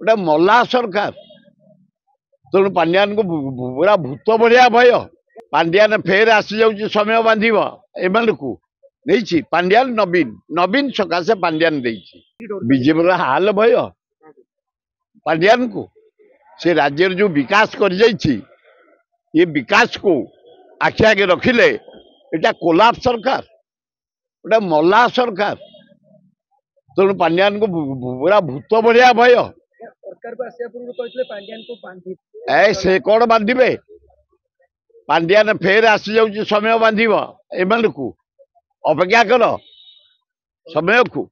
गोटे मल्ला सरकार तेणु पांड्यान को पूरा भूत भलिया भय पांड्यान फेर आसी जाऊँ समय बांध एम को नहीं पांड्यान नवीन नवीन सकाशे पांड्यान बीजेपी हाल भय पांड्यान को से राज्य जो विकास कर ये विकास को आखि आगे रखिले एटा कोलाप सरकार गोटे मल्ला सरकार तेणु पांड्यान को पूरा भूत भलिया भय सरकार को आसिया पूर्व कहते पांड्यान को बांधि से कौन बांधे पांड्यान फेर आसी जाऊँ समय बांध एम को अपेक्षा कर समय को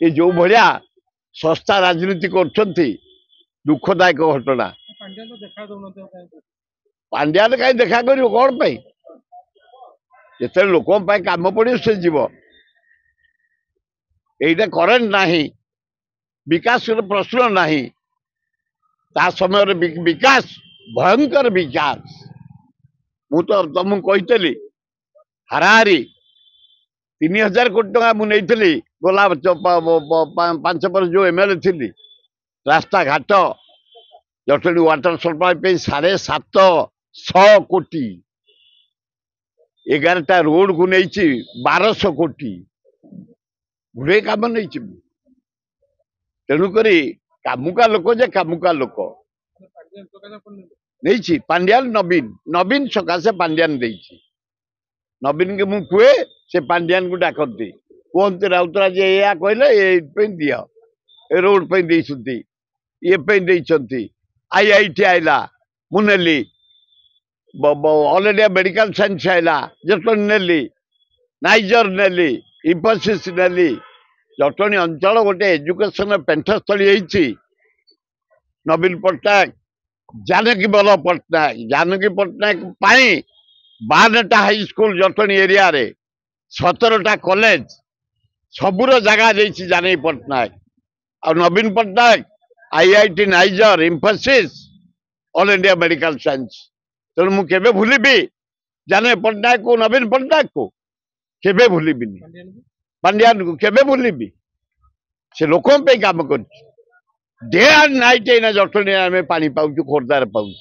ये जो भाया सस्ता राजनीति कर दुखदायक घटना पांड्यान कहीं देखा कर कौन जिते लोक काम पड़े से जीव यहीटा करेन्ट ना विकास प्रश्न ना ता समय विकास भयंकर विकास मु तो तुमको कही हाराहारी 3000 कोटी टका मुझे गला 5 वर्ष जो एमएलए थी रास्ता घाट जटणी वाटर सप्लाई 750 कोटी 11टा रोड को नहीं 1200 कोटी गुड़े कम नहीं तेणुक कामुका लोक जे कामुका लोक नहीं पांड्यान नवीन नवीन सकाशे पांड्यान नवीन के मुझे कहे से पांड्यान को डाकती कहते राउतराज या कहले ये दिया रोड पे ये आईआईटी आईला मुनेली ऑल इंडिया मेडिकल साइंस आईला जटणी नेली नाइजर नेली इंफोसिस नेली जटणी अंचल गोटे एजुकेशन पेंठस्थली नवीन पट्टनायक जानकी बल्लभ पट्टनायक 52टा हाई स्कूल जटणी एरिया रे 17टा कॉलेज सबूर जगह देती जानकी पट्टनायक और Naveen Patnaik IIT NISER Infosys all India medical science तेणु मुझे भूलि जानकी पट्टनायक को नवीन पट्टनायक को केबे भूलि पांड्यान को केबे भूलि से लोक काम कर डे एंड नाइट जटणी आम पानी पाऊँ खोर्धार पाऊँ।